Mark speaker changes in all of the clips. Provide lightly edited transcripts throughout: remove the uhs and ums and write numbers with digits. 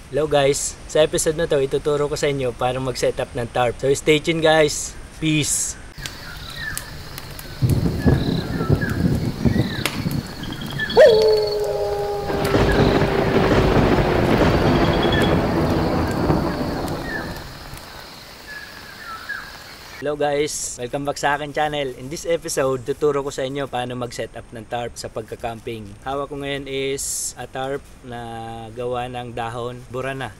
Speaker 1: Hello guys, sa episode na to ituturo ko sa inyo paano mag-setup ng tarp. So stay tuned guys. Peace. Hello guys, welcome back sa akin channel. In this episode, tuturo ko sa inyo paano mag-setup ng tarp sa pagka-camping. Hawak ko ngayon is a tarp na gawa ng dahon, burana.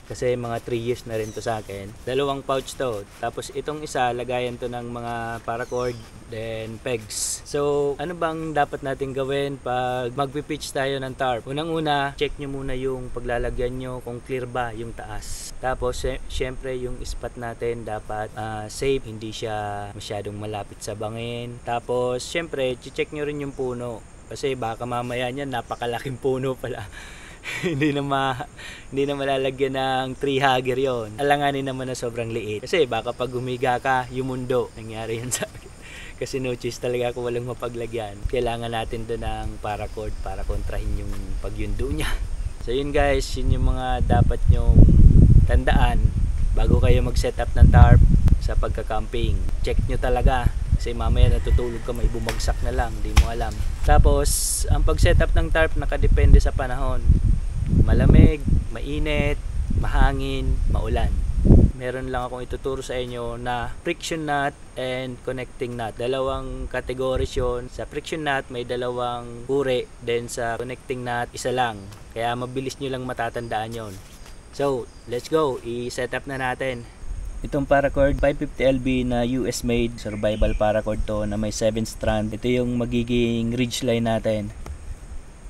Speaker 1: Kasi mga 3 years na rin to sa akin. Dalawang pouch to. Tapos itong isa, lagayan to ng mga paracord, then pegs. So, ano bang dapat natin gawin pag magpipitch tayo ng tarp? Unang-una, check nyo muna yung paglalagyan nyo kung clear ba yung taas. Tapos, syempre yung spot natin dapat safe, hindi siya masyadong malapit sa bangin. Tapos, syempre, check nyo rin yung puno. Kasi baka mamaya niyan, napakalaking puno pala. hindi na malalagyan ng tree hugger yon. Alanganin naman na sobrang liit. Kasi baka pag humiga ka, yung mundo. Nangyari yan sa akin. Kasi no choice talaga ako walang mapaglagyan. Kailangan natin doon ng paracord para kontrahin yung pagyundo niya. So yun guys, yun yung mga dapat nyong tandaan bago kayo mag-setup ng tarp sa pagka-camping. Check nyo talaga. Kasi mamaya natutulog ka, may bumagsak na lang, hindi mo alam. Tapos, ang pag-setup ng tarp nakadepende sa panahon. Malamig, mainit, mahangin, maulan. Meron lang akong ituturo sa inyo na friction nut and connecting nut. Dalawang categories yun. Sa friction nut may dalawang uri, then sa connecting nut isa lang. Kaya mabilis nyo lang matatandaan yon. So, let's go. I-setup na natin. Itong paracord 550LB na US made survival paracord to na may 7 strand. Ito yung magiging ridge line natin.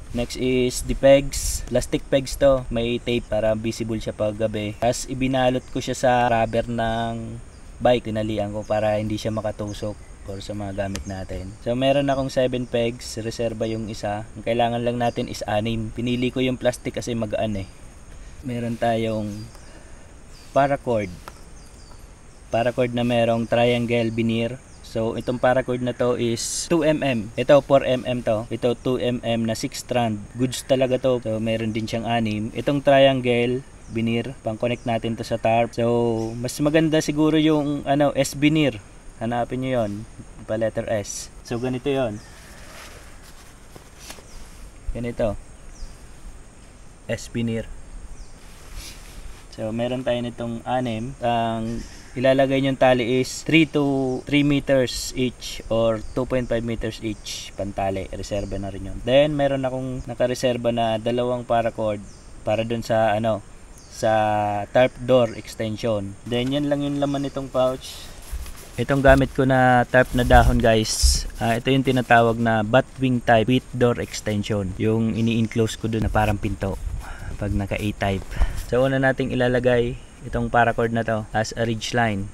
Speaker 1: Next is the pegs, plastic pegs to, may tape para visible siya pag gabi. Tapos ibinalot ko siya sa rubber ng bike, tinalian ko para hindi siya makatusok or sa mga gamit natin. So meron akong 7 pegs, reserba yung isa. Ang kailangan lang natin is 6. Pinili ko yung plastic kasi magaan eh. Meron tayong paracord na merong triangle veneer. So itong paracord na to is 2mm. Ito 4mm to. Ito 2mm na 6 strand. Goods talaga to. So meron din siyang 6. Itong triangle veneer, pang-connect natin to sa tarp. So mas maganda siguro yung S veneer. Hanapin niyo 'yon. Pa letter S. So ganito 'yon. Ganito. S veneer. So meron tayo nitong 6. Ang ilalagay niyong tali is 3 meters each or 2.5 meters each pantali. Reserva na rin yun. Then meron akong nakareserba na dalawang paracord para dun sa sa tarp door extension. Then yan lang yung laman nitong pouch. Itong gamit ko na tarp na dahon guys, ito yung tinatawag na batwing type with door extension. Yung ini-enclose ko dun na parang pinto pag naka A-type. So una nating ilalagay itong paracord na to as a ridge line.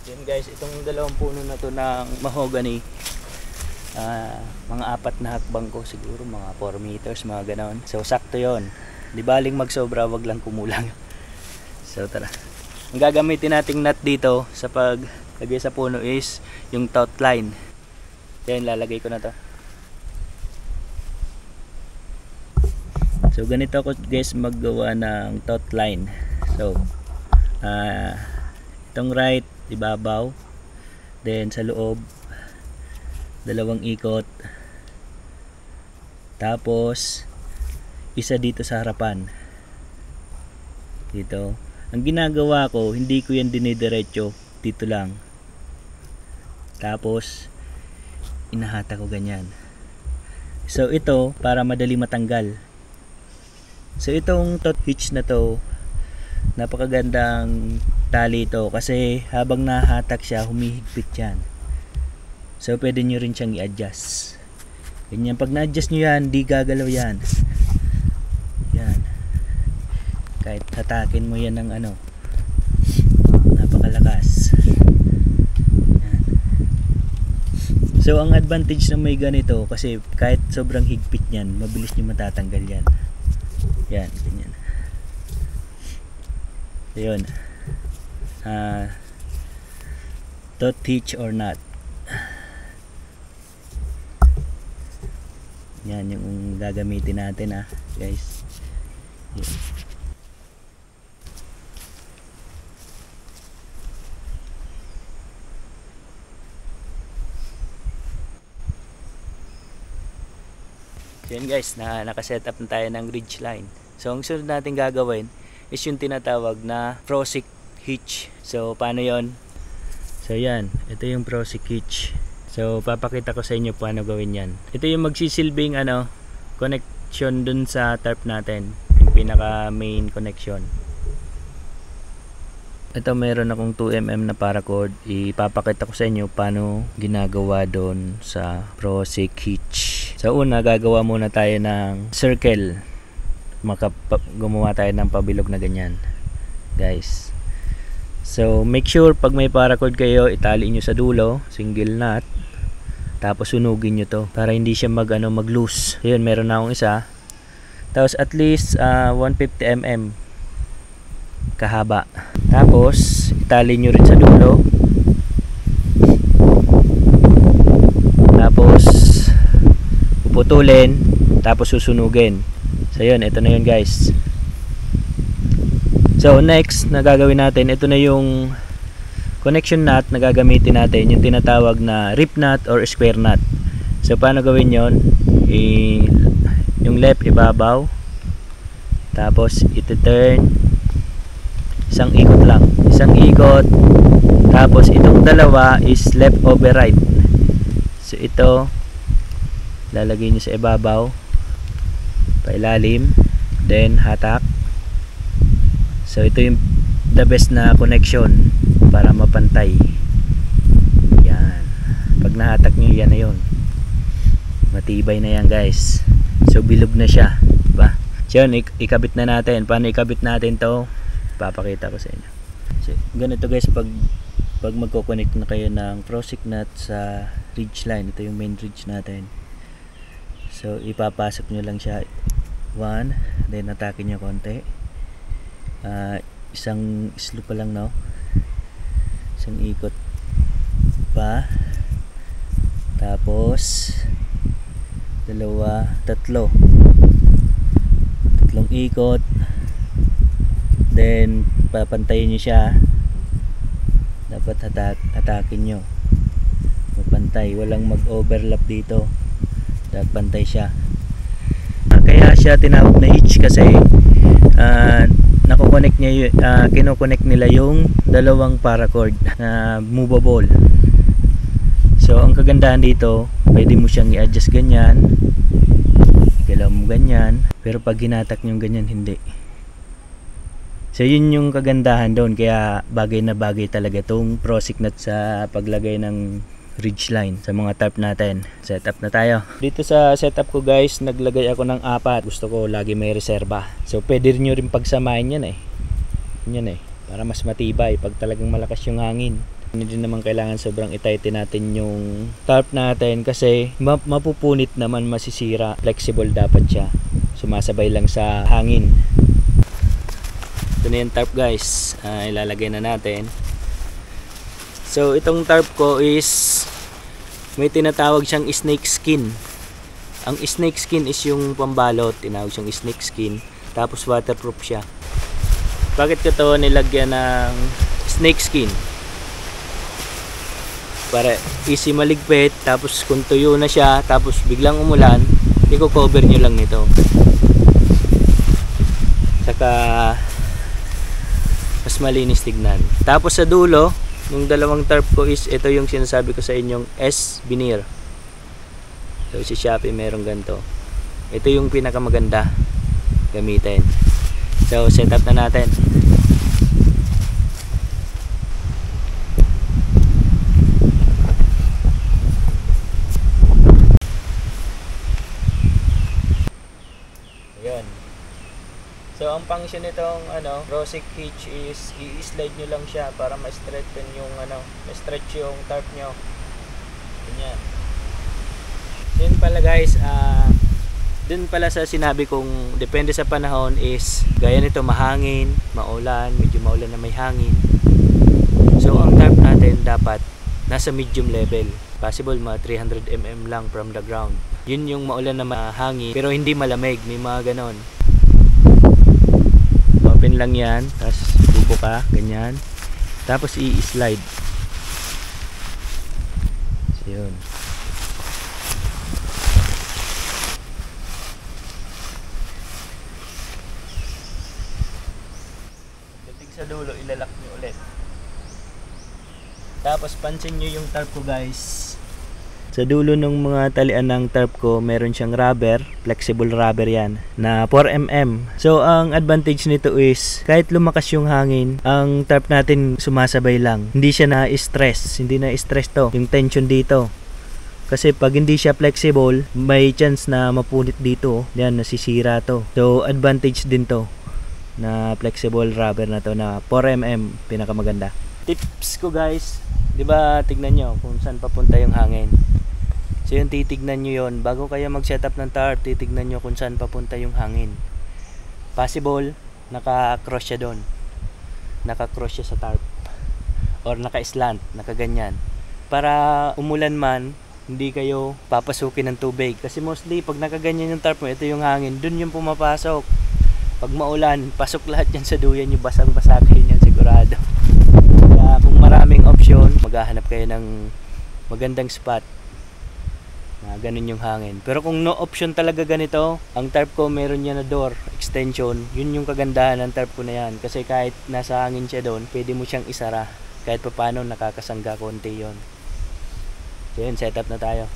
Speaker 1: Yun guys, itong dalawang puno na to ng mahogany, mga 4 na hakbang ko siguro, mga 4 meters, mga ganon. So sakto yon. Di baling magsobra, wag lang kumulang. So tara. Ang gagamitin nating nut dito sa paglagay sa puno is yung taut line. Yan, lalagay ko na to. So ganito ako guys maggawa ng taut line. So itong right ibabaw, then sa loob dalawang ikot, tapos isa dito sa harapan dito. Ang ginagawa ko, hindi ko yan dinidiretso, dito lang, tapos inahata ko ganyan. So ito para madali matanggal. So itong taut hitch na to, napakagandang tali ito kasi habang nahatak siya, humihigpit yan. So pwede nyo rin siyang i-adjust. Ganyan, pag na-adjust nyo yan, di gagalaw yan. Yan. Kahit hatakin mo yan ng napakalakas. Yan. So ang advantage na may ganito, kasi kahit sobrang higpit yan, mabilis nyo matatanggal yan. Yan, ganyan. Ayun. Taut hitch or not. Yan yung gagamitin natin guys. Yan. So yun guys, nakaset up na tayo ng ridge line. So ang sunod natin gagawin is yung tinatawag na Prosic hitch. So paano yon? So yan, ito yung Prosic hitch. So papakita ko sa inyo paano gawin yan. Ito yung magsisilbing connection dun sa tarp natin, yung pinaka main connection. Ito meron akong 2mm na paracord. Ipapakita ko sa inyo paano ginagawa doon sa Prosic hitch. Sa una, gagawa muna tayo ng circle. Gumawa tayo ng pabilog na ganyan, guys. So make sure pag may paracord kayo, itali nyo sa dulo, single knot. Tapos sunugin nyo to para hindi siya mag-loose. Ayun, meron na akong isa. Tapos at least 150mm kahaba. Tapos itali nyo rin sa dulo. Tapos puputulin, tapos susunugin. So yun, ito na yun guys. So next na gagawin natin, ito na yung connection nut na gagamitin natin, yung tinatawag na rip nut or square nut. So paano gawin yon? Yung left ibabaw, tapos iti-turn, isang ikot lang, isang ikot, tapos itong dalawa is left over right. So ito lalagay nyo sa ibabaw, pailalim, then hatak. So ito yung the best na connection para mapantay. Yan, pag nahatak nyo, yan na yun, matibay na yan guys. So bilog na siya, diba? So yun, ikabit na natin. Paano ikabit natin to? Papakita ko sa inyo. So, ganito guys, pag magko-connect na kayo ng Prosic nut sa ridge line, ito yung main ridge natin. So ipapasok nyo lang siya 1, then atakin nyo konti, isang slope pa lang, no? Isang ikot pa, tapos tatlong ikot, then papantayin nyo siya. Dapat hatakin nyo mapantay, walang mag-overlap dito, dapat pantay siya. Kaya siya tinawag na hitch kasi kino-connect nila yung dalawang paracord na movable. So ang kagandahan dito, pwede mo siyang i-adjust ganyan, igalaw mo ganyan, pero pag hinatak nyo ganyan, hindi. So yun yung kagandahan doon, kaya bagay na bagay talaga itong Prosic nut sa paglagay ng ridge line sa mga tarp natin. Setup na tayo. Dito sa setup ko guys, naglagay ako ng 4. Gusto ko lagi may reserba. So pwede nyo rin pagsamahin yan yan para mas matibay pag talagang malakas yung hangin. Hindi din naman kailangan sobrang itighten natin yung tarp natin kasi mapupunit naman, masisira. Flexible dapat siya, sumasabay lang sa hangin. Ito na yung tarp guys, ilalagay na natin. So itong tarp ko is may tinatawag siyang snake skin. Ang snake skin is yung pambalot, tinawag siyang snake skin. Tapos waterproof siya. Bakit ko to nilagyan ng snake skin? Para easy maligpit, tapos kung tuyo na siya, tapos biglang umulan, i-cover nyo lang nito. Saka mas malinis tignan. Tapos sa dulo, yung dalawang tarp ko is ito yung sinasabi ko sa inyong S veneer. So si Shopee merong ganito. Ito yung pinakamaganda gamitin. So set up na natin. Ayun. So ang function nitong Prosic hitch is i-slide nyo lang siya para ma-straighten yung ma-stretch yung tarp nyo. Ganyan. Then pala guys, dun pala sa sinabi kong depende sa panahon is gaya nito, mahangin, maulan, medyo maulan na may hangin. So ang tarp natin dapat nasa medium level. Possible mga 300 mm lang from the ground. Yun yung maulan na mahangin pero hindi malamig, may mga ganon. Open lang yan, tapos bubuka, ganyan. Tapos i-slide. So yun. Dating sa dulo, ilalak nyo ulit. Tapos pansin nyo yung tarp ko guys. Sa dulo ng mga talian ng tarp ko, meron siyang rubber, flexible rubber yan, na 4mm. So, ang advantage nito is, kahit lumakas yung hangin, ang tarp natin sumasabay lang. Hindi siya na-stress, hindi na-stress to, yung tension dito. Kasi pag hindi siya flexible, may chance na mapunit dito, yan, nasisira to. So, advantage din to, na flexible rubber na to, na 4mm, pinakamaganda. Tips ko guys, di ba tignan nyo kung saan papunta yung hangin. So yun, titignan nyo yun. Bago kayo mag-setup ng tarp, titignan nyo kung saan papunta yung hangin. Possible, naka-cross siya doon. Naka-cross siya sa tarp. Or naka-slant, naka-ganyan. Para umulan man, hindi kayo papasukin ng tubig. Kasi mostly, pag nakaganyan yung tarp mo, ito yung hangin, dun yung pumapasok. Pag maulan, pasok lahat yan sa duyan nyo, basang-basa kayo yan sigurado. Kaya kung maraming option, maghahanap kayo ng magandang spot. Ganun yung hangin. Pero kung no option talaga ganito, ang tarp ko meron niya na door extension. Yun yung kagandahan ng tarp ko na yan. Kasi kahit nasa hangin siya doon, pwede mo siyang isara. Kahit pa paano nakakasangga konti yun. So yun, setup na tayo.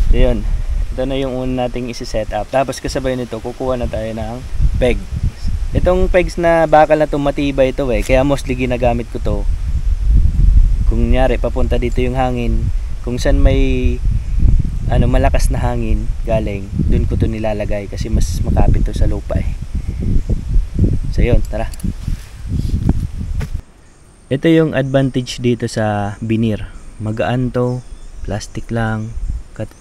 Speaker 1: So yun, ito na yung una nating isi-setup. Tapos kasabay nito, kukuha na tayo ng peg. Itong pegs na bakal na to, matibay ito eh. Kaya mostly ginagamit ko to. Kung nyari, papunta dito yung hangin, kung saan may malakas na hangin galing, dun ko to nilalagay kasi mas makapit to sa lupa eh. So yun, tara. Ito yung advantage dito sa veneer. Magaan to, plastic lang.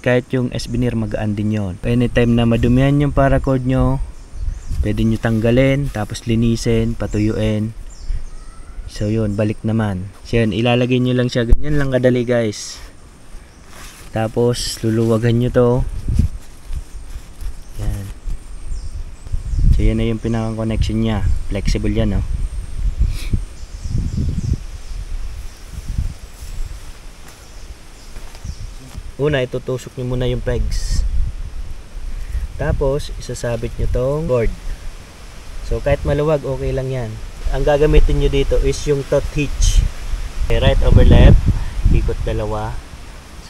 Speaker 1: Kahit yung S-veneer magaan din yon. Anytime na madumihan yung paracord nyo, pwede nyo tanggalin, tapos linisin, patuyuin. So yun, balik naman. So yun, ilalagay nyo lang siya. Ganyan lang kadali guys. Tapos luluwagan nyo to. Yan. So yan na yung pinakang connection nya. Flexible yan oh. Una, itutusok nyo muna yung pegs. Tapos isasabit nyo tong cord. So kahit maluwag, okay lang yan. Ang gagamitin nyo dito is yung tot hitch. Okay, right over left, ikot dalawa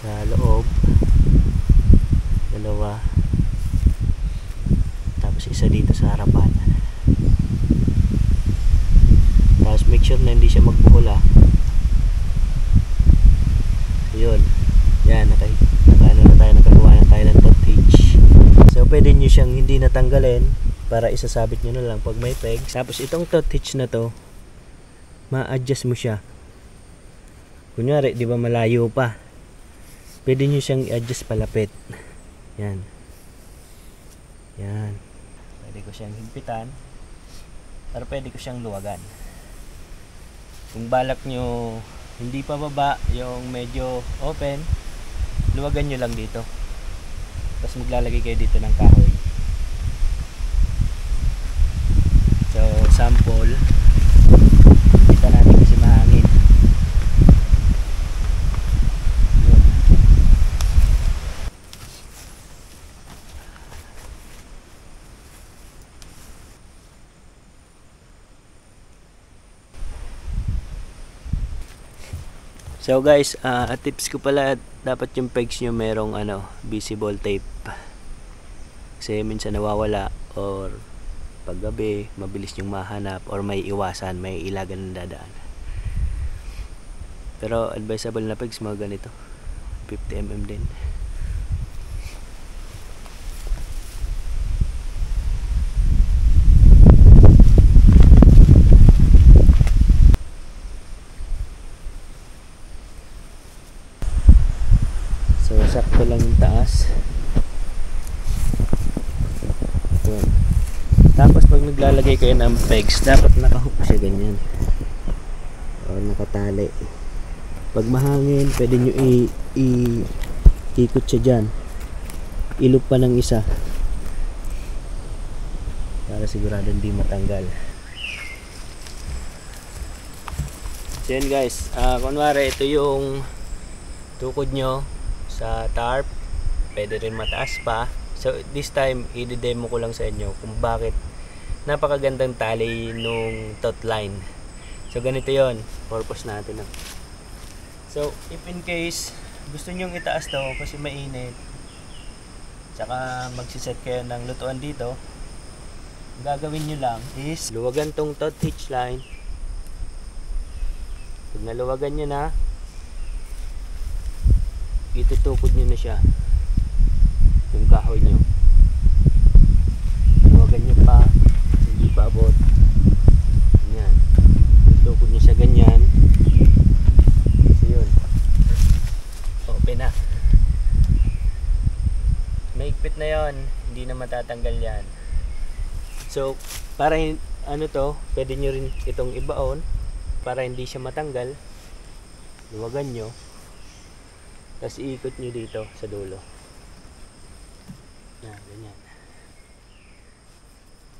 Speaker 1: sa loob, dalawa, tapos isa dito sa harapan. Tapos make sure na hindi siya magbuhol ha. So yun, yan, nakagawa na tayo ng tot hitch. So pwede nyo siyang hindi natanggalin para isasabit nyo na lang pag may pegs. Tapos itong tot hitch na to, ma-adjust mo siya. Kunyari, di ba malayo pa, pwede nyo siyang i-adjust palapit. Yan. Yan. Pwede ko siyang higpitan, pero pwede ko siyang luwagan. Kung balak nyo hindi pa baba, yung medyo open, luwagan nyo lang dito. Tapos maglalagay kayo dito ng kahoy. So, sample. Kita natin kasi mahangin. Yun. So guys, tips ko pala, dapat yung pegs nyo merong visible tape. Kasi minsan nawawala, or paggabi mabilis yung mahanap, or may iwasan, may ilagan ng dadaan. Pero advisable na pegs mga ganito, 50mm din. So sakto lang yung taas. Yun. Tapos pag naglalagay kayo ng pegs, dapat nakahook siya ganyan, o nakatali. Pag mahangin, pwede nyo Ikot siya dyan. Ilog pa ng isa. Para sigurado hindi matanggal. So yun guys, kunwari ito yung tukod nyo sa tarp. Pwede rin mataas pa. So this time, i-demo ko lang sa inyo kung bakit napakagandang tali nung taut line. So ganito yon, purpose natin. So if in case gusto nyong itaas to kasi mainit, tsaka magsiset kayo ng lutuan dito, ang gagawin nyo lang is luwagan tong taut hitch line. Pag naluwagan nyo na, itutukod nyo na siya yung kahoy nyo. Luwagan nyo pa, hindi pa abot. Ganyan, itukod nyo siya ganyan. So yun, open na. Maigpit na yon, hindi na matatanggal yan. So para ano to, pwede nyo rin itong ibaon para hindi siya matanggal. Luwagan nyo, tapos iikot nyo dito sa dulo. Yan, ganyan.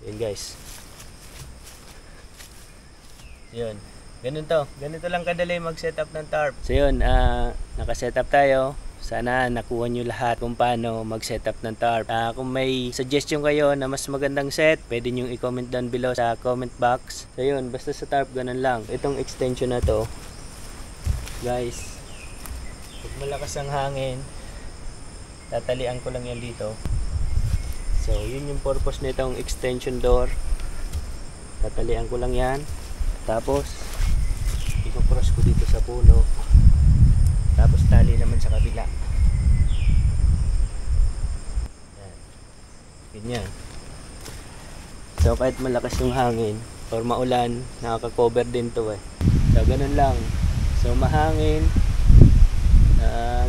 Speaker 1: Yan guys. Yun, ganun to. Ganito lang kadali mag-setup ng tarp. So yun, naka-setup tayo. Sana nakuha nyo lahat kung paano mag-setup ng tarp. Kung may suggestion kayo na mas magandang set, pwede nyo i-comment down below sa comment box. So yun, basta sa tarp ganun lang. Itong extension na to, guys, pag malakas ang hangin, tatalian ko lang yan dito. So yun yung purpose nitong extension door. Tatalian ko lang yan. Tapos i-cross ko dito sa puno. Tapos tali naman sa kabila. Yan. Ganyan. So kahit malakas yung hangin or maulan, nakaka-cover din to eh. So ganun lang. So mahangin,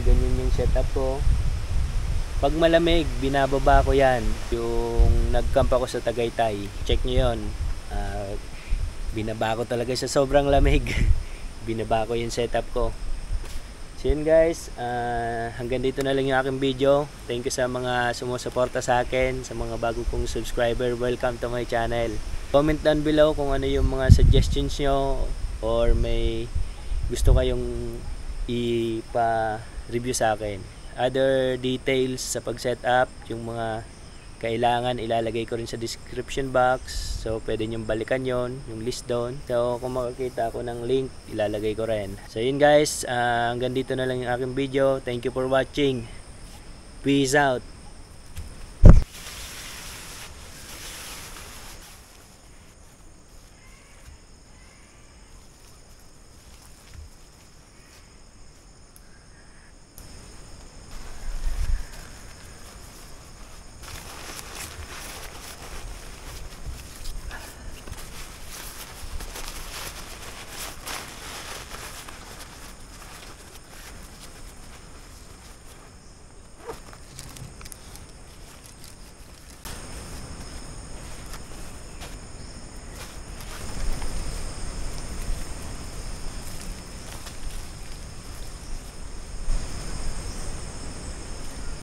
Speaker 1: ganyan yung setup ko. Pag malamig, binababa ko yan. Yung nag-camp ako sa Tagaytay, check nyo yun. Binaba ko talaga sa sobrang lamig. Binaba ko yung setup ko. So yun guys, hanggang dito na lang yung aking video. Thank you sa mga sumusuporta sa akin, sa mga bago kong subscriber. Welcome to my channel. Comment down below kung ano yung mga suggestions nyo or may gusto kayong ipa-review sa akin. Other details sa pag-setup, yung mga kailangan ilalagay ko rin sa description box. So pwede nyong balikan yon, yung list doon. So kung makakita ako ng link, ilalagay ko rin. So yun guys, hanggang dito na lang yung aking video. Thank you for watching. Peace out.